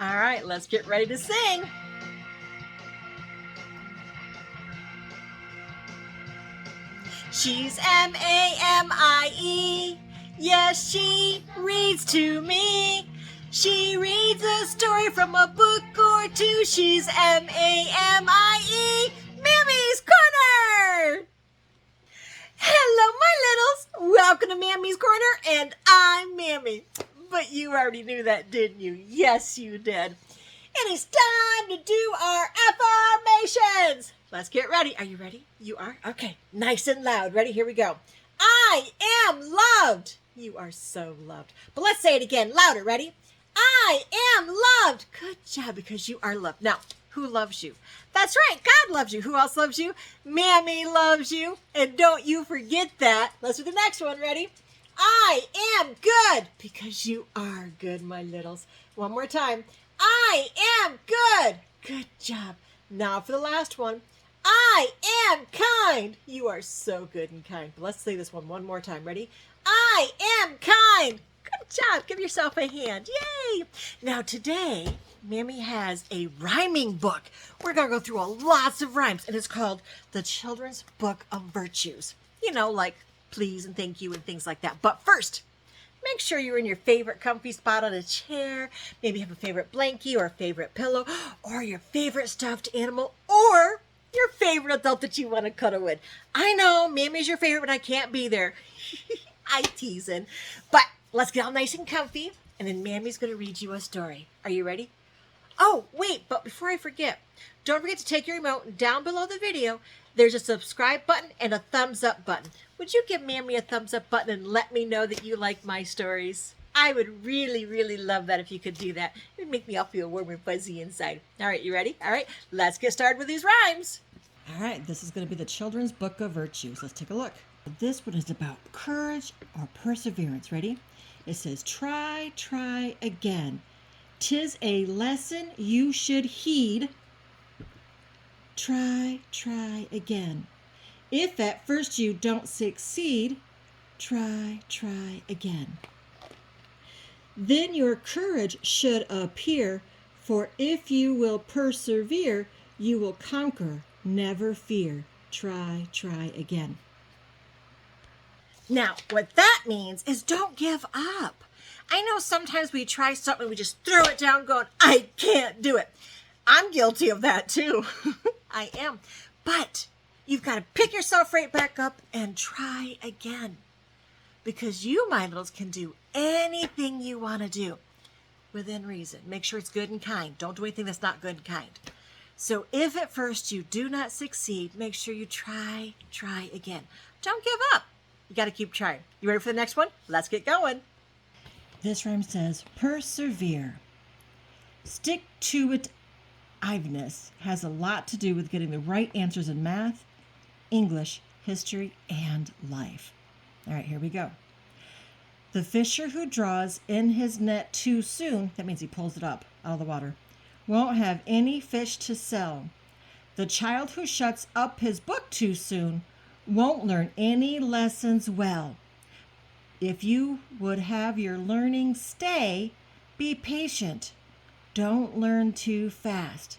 All right, let's get ready to sing. She's Mamie. Yes, she reads to me. She reads a story from a book or two. She's Mamie. Mammy's Corner! Hello, my littles. Welcome to Mammy's Corner, and I'm Mammy. But you already knew that, didn't you? Yes, you did. And it's time to do our affirmations. Let's get ready. Are you ready? You are? Okay. Nice and loud. Ready? Here we go. I am loved. You are so loved. But let's say it again. Louder. Ready? I am loved. Good job, because you are loved. Now, who loves you? That's right. God loves you. Who else loves you? Mammy loves you. And don't you forget that. Let's do the next one. Ready? I am good, because you are good, my littles. One more time. I am good. Good job. Now for the last one. I am kind. You are so good and kind. But let's say this one more time. Ready? I am kind. Good job. Give yourself a hand. Yay. Now today, Mammy has a rhyming book. We're going to go through lots of rhymes, and it's called The Children's Book of Virtues. You know, like please and thank you and things like that. But first, make sure you're in your favorite comfy spot on a chair. Maybe have a favorite blankie or a favorite pillow or your favorite stuffed animal or your favorite adult that you want to cuddle with. I know, Mammy's your favorite when I can't be there. I teasing. But let's get all nice and comfy, and then Mammy's going to read you a story. Are you ready? Oh, wait, but before I forget, don't forget to take your remote, and down below the video, there's a subscribe button and a thumbs up button. Would you give Mammy a thumbs up button and let me know that you like my stories? I would really, really love that if you could do that. It would make me all feel warm and fuzzy inside. All right, you ready? All right, let's get started with these rhymes. All right, this is going to be the Children's Book of Virtues. Let's take a look. This one is about courage or perseverance. Ready? It says, try again. 'Tis a lesson you should heed. Try again. If at first you don't succeed, try again. Then your courage should appear, for if you will persevere, you will conquer, never fear. Try again. Now, what that means is don't give up. I know sometimes we try something, we just throw it down going, I can't do it. I'm guilty of that too. I am. But you've got to pick yourself right back up and try again. Because you, my littles, can do anything you want to do within reason. Make sure it's good and kind. Don't do anything that's not good and kind. So if at first you do not succeed, make sure you try again. Don't give up. You got to keep trying. You ready for the next one? Let's get going. This rhyme says, persevere. Stick to it. Iveness has a lot to do with getting the right answers in math, English, history, and life. All right, here we go. The fisher who draws in his net too soon, that means he pulls it up out of the water, won't have any fish to sell. The child who shuts up his book too soon won't learn any lessons well. If you would have your learning stay, be patient. Don't learn too fast.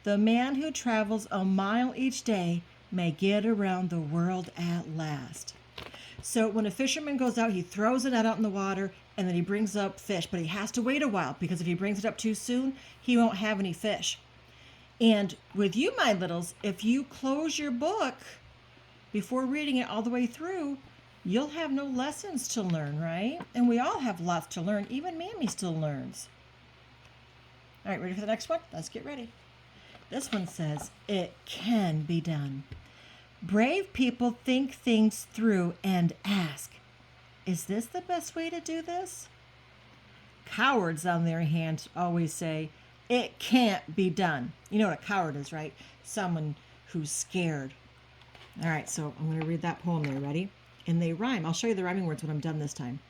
The man who travels a mile each day may get around the world at last. So when a fisherman goes out, he throws a net out in the water and then he brings up fish, but he has to wait a while because if he brings it up too soon, he won't have any fish. And with you, my littles, if you close your book before reading it all the way through, you'll have no lessons to learn, right? And we all have lots to learn. Even Mammy still learns. All right, ready for the next one? Let's get ready. This one says, it can be done. Brave people think things through and ask, is this the best way to do this? Cowards, on their hand, always say, it can't be done. You know what a coward is, right? Someone who's scared. All right, so I'm going to read that poem there. Ready? And they rhyme. I'll show you the rhyming words when I'm done this time.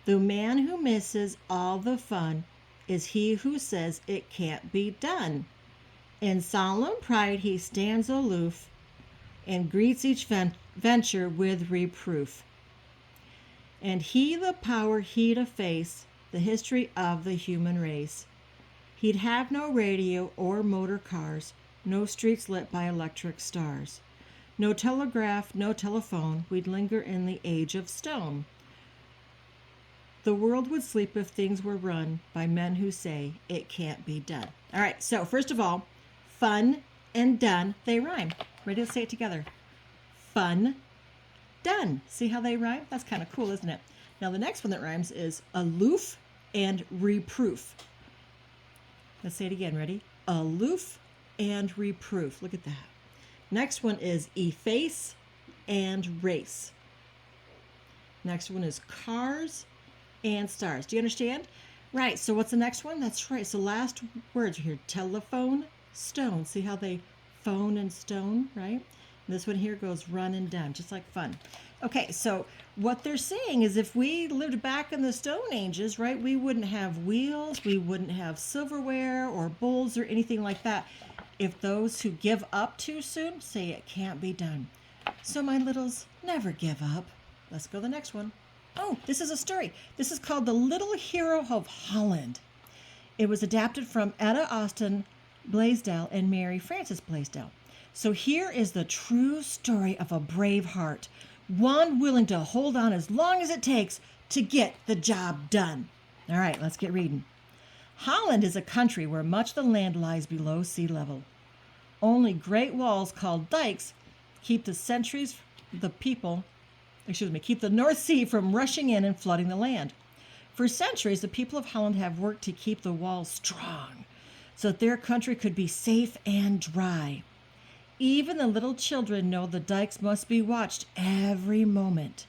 The man who misses all the fun is he who says it can't be done. In solemn pride he stands aloof and greets each venture with reproof. And he the power he to face the history of the human race. He'd have no radio or motor cars, no streets lit by electric stars. No telegraph, no telephone, we'd linger in the age of stone. The world would sleep if things were run by men who say it can't be done. All right, so first of all, fun and done, they rhyme. Ready to say it together? Fun, done. See how they rhyme? That's kind of cool, isn't it? Now the next one that rhymes is aloof and reproof. Let's say it again. Ready? Aloof and reproof. Look at that. Next one is efface and race. Next one is cars and stars. Do you understand? Right. So what's the next one? That's right. So last words are here. Telephone, stone. See how they phone and stone, right? And this one here goes run and done, just like fun. Okay, so what they're saying is if we lived back in the Stone Ages, right, we wouldn't have wheels, we wouldn't have silverware or bowls or anything like that if those who give up too soon say it can't be done. So my littles, never give up. Let's go to the next one. Oh, this is a story. This is called The Little Hero of Holland. It was adapted from Etta Austin Blaisdell and Mary Frances Blaisdell. So here is the true story of a brave heart, one willing to hold on as long as it takes to get the job done. All right, let's get reading. Holland is a country where much of the land lies below sea level. Only great walls called dikes keep the North Sea from rushing in and flooding the land. For centuries, the people of Holland have worked to keep the walls strong so that their country could be safe and dry. Even the little children know the dikes must be watched every moment,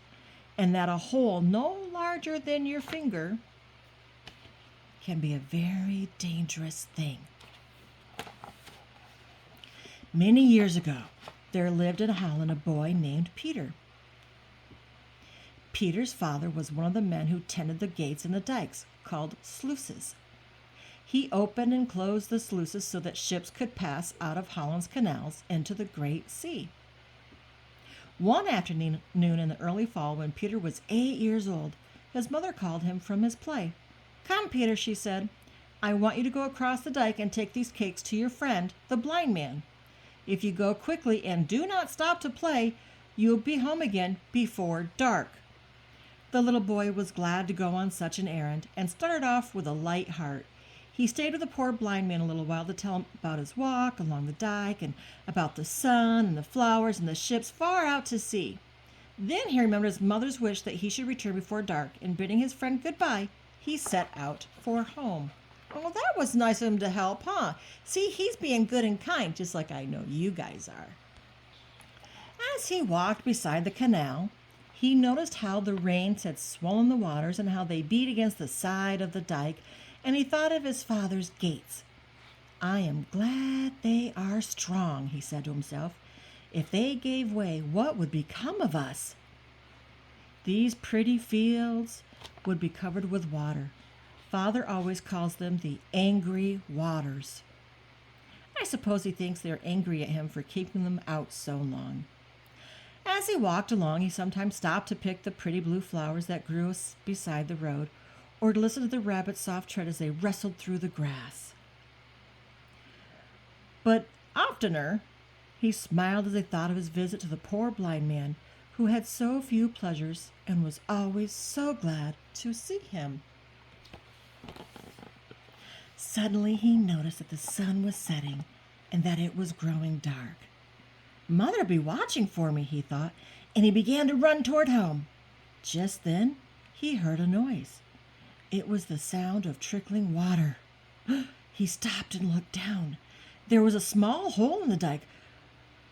and that a hole no larger than your finger can be a very dangerous thing. Many years ago, there lived in Holland a boy named Peter. Peter's father was one of the men who tended the gates in the dikes, called sluices. He opened and closed the sluices so that ships could pass out of Holland's canals into the Great Sea. One afternoon in the early fall, when Peter was 8 years old, his mother called him from his play. "Come, Peter," she said. "I want you to go across the dike and take these cakes to your friend, the blind man. If you go quickly and do not stop to play, you'll be home again before dark." The little boy was glad to go on such an errand and started off with a light heart. He stayed with the poor blind man a little while to tell him about his walk along the dike and about the sun and the flowers and the ships far out to sea. Then he remembered his mother's wish that he should return before dark, and bidding his friend goodbye, he set out for home. Oh, that was nice of him to help, huh? See, he's being good and kind, just like I know you guys are. As he walked beside the canal, he noticed how the rains had swollen the waters and how they beat against the side of the dike, and he thought of his father's gates. "I am glad they are strong," he said to himself. "If they gave way, what would become of us? These pretty fields would be covered with water. Father always calls them the angry waters. I suppose he thinks they're angry at him for keeping them out so long." As he walked along, he sometimes stopped to pick the pretty blue flowers that grew beside the road, or to listen to the rabbits' soft tread as they wrestled through the grass. But oftener, he smiled as he thought of his visit to the poor blind man, who had so few pleasures and was always so glad to see him. Suddenly he noticed that the sun was setting and that it was growing dark. "Mother'll be watching for me," he thought, and he began to run toward home. Just then he heard a noise. It was the sound of trickling water. He stopped and looked down. There was a small hole in the dike,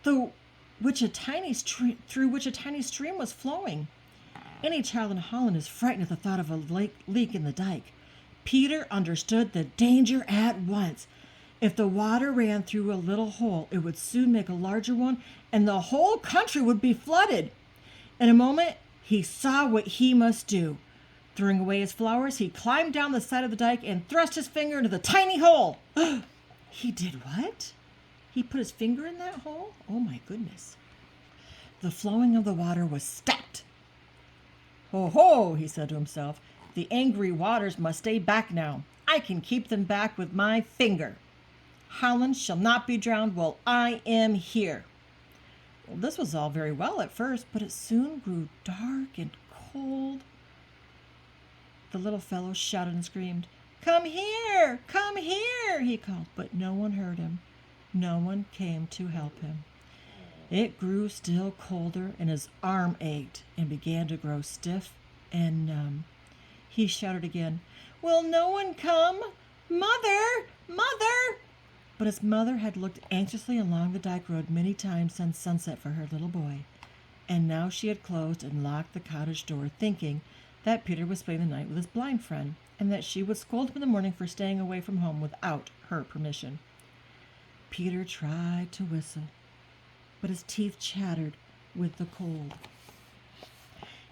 through which a tiny stream was flowing. Any child in Holland is frightened at the thought of a leak in the dike. Peter understood the danger at once. If the water ran through a little hole, it would soon make a larger one, and the whole country would be flooded. In a moment, he saw what he must do. Throwing away his flowers, he climbed down the side of the dike and thrust his finger into the tiny hole. He did what? He put his finger in that hole? Oh my goodness. The flowing of the water was stopped. "Ho, ho," he said to himself. The angry waters must stay back now. I can keep them back with my finger. Holland shall not be drowned while I am here. Well, this was all very well at first, but it soon grew dark and cold. The little fellow shouted and screamed, "Come here! Come here!" he called, but no one heard him. No one came to help him. It grew still colder, and his arm ached and began to grow stiff and numb. He shouted again, "Will no one come? Mother! Mother!" But his mother had looked anxiously along the dike road many times since sunset for her little boy, and now she had closed and locked the cottage door, thinking that Peter was spending the night with his blind friend, and that she would scold him in the morning for staying away from home without her permission. Peter tried to whistle, but his teeth chattered with the cold.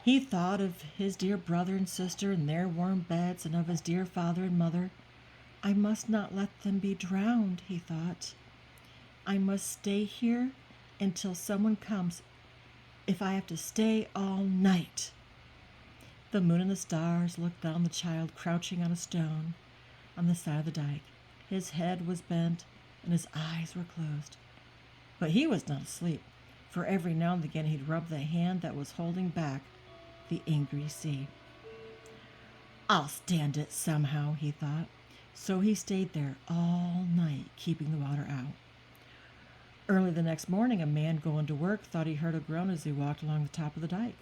He thought of his dear brother and sister and their warm beds, and of his dear father and mother. I must not let them be drowned, he thought. I must stay here until someone comes, if I have to stay all night. The moon and the stars looked down the child crouching on a stone on the side of the dike. His head was bent and his eyes were closed. But he was not asleep, for every now and again he'd rub the hand that was holding back the angry sea. I'll stand it somehow, he thought. So he stayed there all night, keeping the water out. Early the next morning, a man going to work thought he heard a groan as he walked along the top of the dike.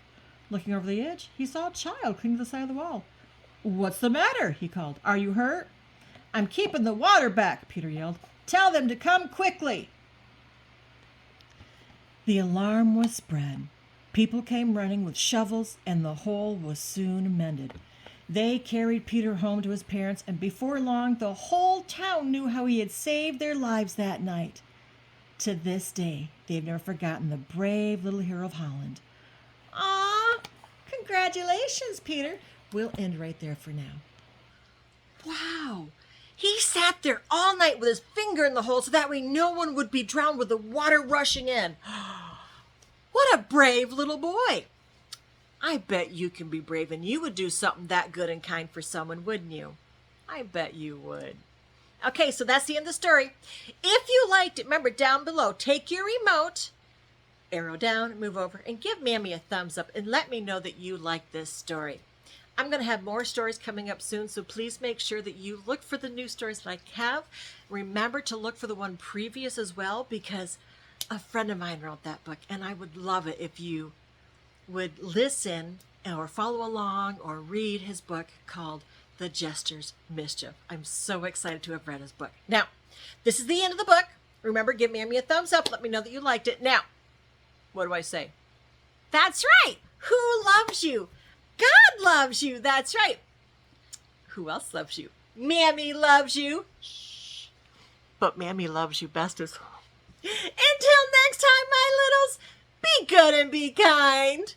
Looking over the edge, he saw a child clinging to the side of the wall. "What's the matter?" he called. "Are you hurt?" "I'm keeping the water back," Peter yelled. "Tell them to come quickly." The alarm was spread. People came running with shovels, and the hole was soon mended. They carried Peter home to his parents, and before long the whole town knew how he had saved their lives that night. To this day, they've never forgotten the brave little hero of Holland. Aw, congratulations, Peter. We'll end right there for now. Wow. He sat there all night with his finger in the hole so that way no one would be drowned with the water rushing in. What a brave little boy. I bet you can be brave and you would do something that good and kind for someone, wouldn't you? I bet you would. Okay, so that's the end of the story. If you liked it, remember down below, take your remote, arrow down, move over, and give Mammy a thumbs up and let me know that you like this story. I'm going to have more stories coming up soon, so please make sure that you look for the new stories that I have. Remember to look for the one previous as well, because a friend of mine wrote that book, and I would love it if you would listen or follow along or read his book called The Jester's Mischief. I'm so excited to have read his book. Now, this is the end of the book. Remember, give Mammy a thumbs up. Let me know that you liked it. Now, what do I say? That's right. Who loves you? God loves you. That's right. Who else loves you? Mammy loves you. Shh. But Mammy loves you bestest. Until next time, my littles, be good and be kind.